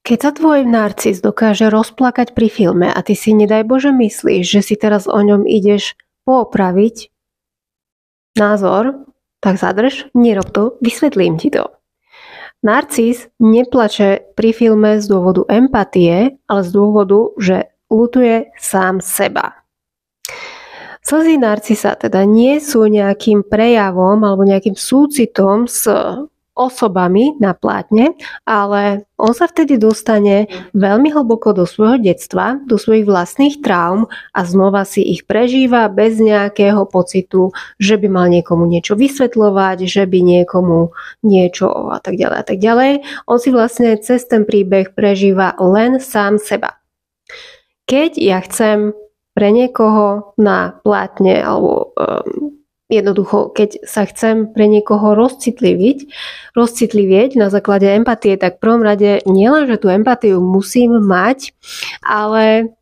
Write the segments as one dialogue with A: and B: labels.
A: Keď sa tvoj narcis dokáže rozplakať pri filme a ty si nedaj Bože myslíš, že si teraz o ňom ideš poopraviť názor, tak zadrž, nerob to, vysvetlím ti to. Narcis neplače pri filme z dôvodu empatie, ale z dôvodu, že ľutuje sám seba. Slzy narcisa teda nie sú nejakým prejavom alebo nejakým súcitom s osobami na plátne, ale on sa vtedy dostane veľmi hlboko do svojho detstva, do svojich vlastných traum a znova si ich prežíva bez nejakého pocitu, že by mal niekomu niečo vysvetľovať, že by niekomu niečo a tak ďalej a tak ďalej. On si vlastne cez ten príbeh prežíva len sám seba. Keď ja chcem pre niekoho na plátne alebo jednoducho, keď sa chcem pre niekoho rozcitlivieť na základe empatie, tak v prvom rade nielen, že tú empatiu musím mať, ale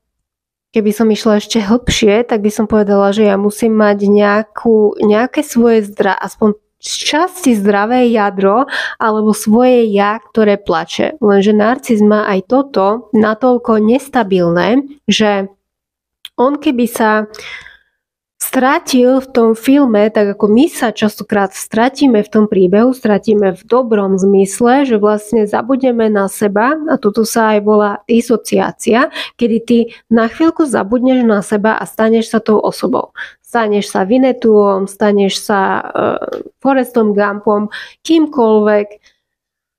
A: keby som išla ešte hlbšie, tak by som povedala, že ja musím mať nejaké svoje aspoň z časti zdravé jadro alebo svoje ja, ktoré plače. Lenže narcis má aj toto natoľko nestabilné, že on keby sa stratil v tom filme, tak ako my sa častokrát stratíme v tom príbehu, stratíme v dobrom zmysle, že vlastne zabudneme na seba a toto sa aj volá disociácia, kedy ty na chvíľku zabudneš na seba a staneš sa tou osobou. Staneš sa Vinetuom, staneš sa Forrestom Gumpom, kýmkoľvek,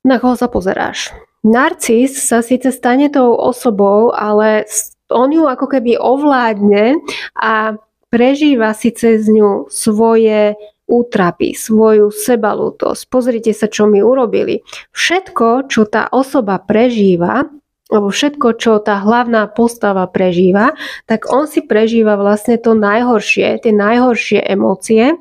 A: na koho sa pozeráš. Narcis sa síce stane tou osobou, ale on ju ako keby ovládne a prežíva si cez ňu svoje útrapy, svoju sebalútosť. Pozrite sa, čo mi urobili. Všetko, čo tá osoba prežíva, alebo všetko, čo tá hlavná postava prežíva, tak on si prežíva vlastne to najhoršie, tie najhoršie emócie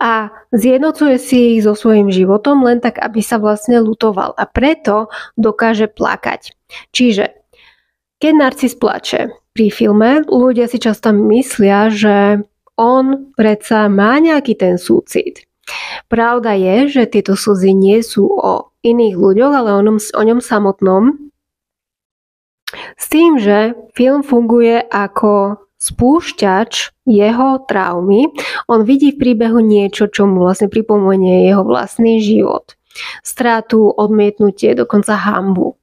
A: a zjednocuje si ich so svojím životom len tak, aby sa vlastne ľutoval. A preto dokáže plakať. Čiže keď narcis plače pri filme, ľudia si často myslia, že on predsa má nejaký ten súcit. Pravda je, že tieto slzy nie sú o iných ľuďoch, ale o ňom samotnom. S tým, že film funguje ako spúšťač jeho traumy, on vidí v príbehu niečo, čo mu vlastne pripomenie jeho vlastný život. Stratu, odmietnutie, dokonca hanbu.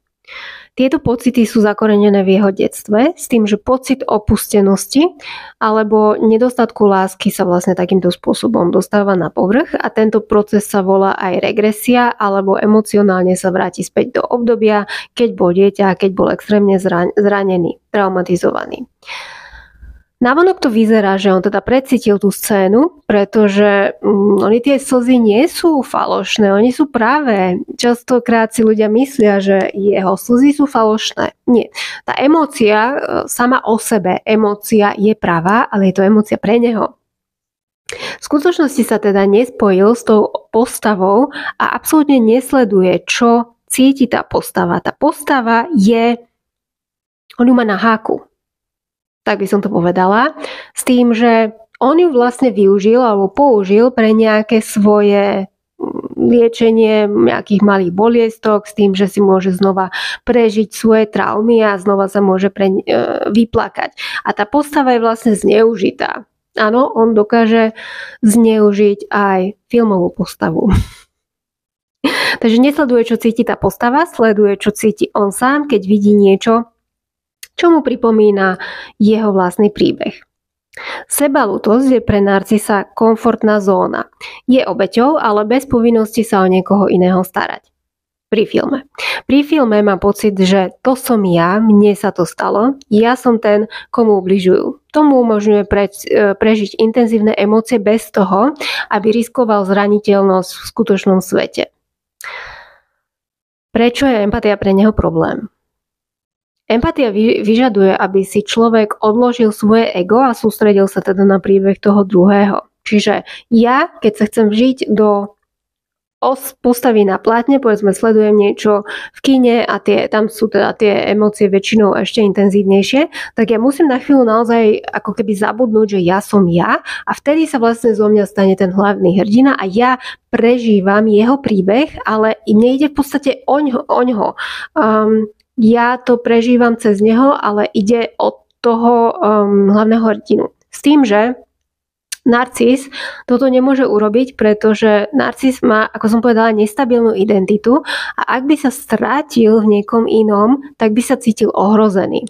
A: Tieto pocity sú zakorenené v jeho detstve s tým, že pocit opustenosti alebo nedostatku lásky sa vlastne takýmto spôsobom dostáva na povrch a tento proces sa volá aj regresia alebo emocionálne sa vráti späť do obdobia, keď bol dieťa a keď bol extrémne zranený, traumatizovaný. Navonok to vyzerá, že on teda precítil tú scénu, pretože oni tie slzy nie sú falošné, oni sú práve. Častokrát si ľudia myslia, že jeho slzy sú falošné. Nie. Tá emócia sama o sebe, emócia je pravá, ale je to emócia pre neho. V skutočnosti sa teda nespojil s tou postavou a absolútne nesleduje, čo cíti tá postava. Tá postava on ju má na háku. Tak by som to povedala, s tým, že on ju vlastne využil alebo použil pre nejaké svoje liečenie nejakých malých boliestok, s tým, že si môže znova prežiť svoje traumy a znova sa môže vyplakať. A tá postava je vlastne zneužitá. Áno, on dokáže zneužiť aj filmovú postavu. Takže nesleduje, čo cíti tá postava, sleduje, čo cíti on sám, keď vidí niečo, čo mu pripomína jeho vlastný príbeh. Sebalútosť je pre narcisa komfortná zóna. Je obeťou, ale bez povinnosti sa o niekoho iného starať. Pri filme má pocit, že to som ja, mne sa to stalo, ja som ten, komu ubližujú. Tomu umožňuje prežiť intenzívne emócie bez toho, aby riskoval zraniteľnosť v skutočnom svete. Prečo je empatia pre neho problém? Empatia vyžaduje, aby si človek odložil svoje ego a sústredil sa teda na príbeh toho druhého. Čiže ja, keď sa chcem vžiť do postaví na plátne, povedzme sledujem niečo v kine a tam sú teda tie emócie väčšinou ešte intenzívnejšie, tak ja musím na chvíľu naozaj ako keby zabudnúť, že ja som ja a vtedy sa vlastne zo mňa stane ten hlavný hrdina a ja prežívam jeho príbeh, ale nejde v podstate oňho. Ja to prežívam cez neho, ale ide od toho hlavného hrdinu. S tým, že narcis toto nemôže urobiť, pretože narcis má, ako som povedala, nestabilnú identitu a ak by sa strátil v niekom inom, tak by sa cítil ohrozený.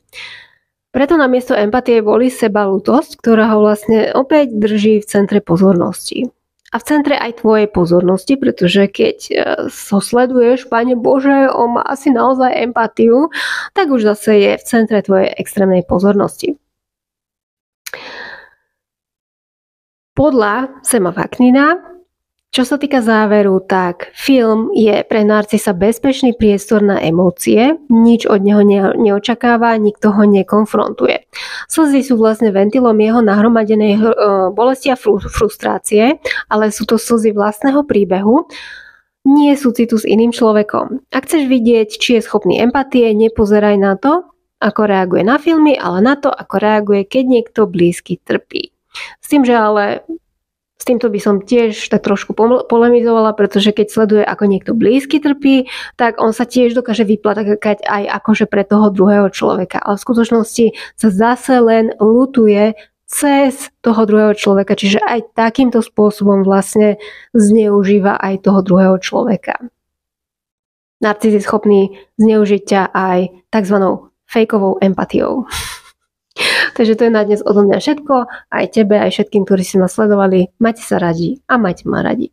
A: Preto namiesto empatie volí sebalútosť, ktorá ho vlastne opäť drží v centre pozornosti. A v centre aj tvojej pozornosti, pretože keď ho sleduješ, Pane Bože, on má asi naozaj empatiu, tak už zase je v centre tvojej extrémnej pozornosti. Podľa Sama Vaknina, čo sa týka záveru, tak film je pre narcisa bezpečný priestor na emócie, nič od neho neočakáva, nikto ho nekonfrontuje. Slzy sú vlastne ventilom jeho nahromadenej bolesti a frustrácie, ale sú to slzy vlastného príbehu, nie sú citu s iným človekom. Ak chceš vidieť, či je schopný empatie, nepozeraj na to, ako reaguje na filmy, ale na to, ako reaguje, keď niekto blízky trpí. S tým, že ale s týmto by som tiež tak trošku polemizovala, pretože keď sleduje, ako niekto blízky trpí, tak on sa tiež dokáže vyplakať aj akože pre toho druhého človeka. Ale v skutočnosti sa zase len ľutuje cez toho druhého človeka, čiže aj takýmto spôsobom vlastne zneužíva aj toho druhého človeka. Narcis je schopný zneužiť ťa aj takzvanou fejkovou empatiou. Takže to je na dnes odo mňa všetko. Aj tebe, aj všetkým, ktorí si ma sledovali. Majte sa radi a majte ma radi.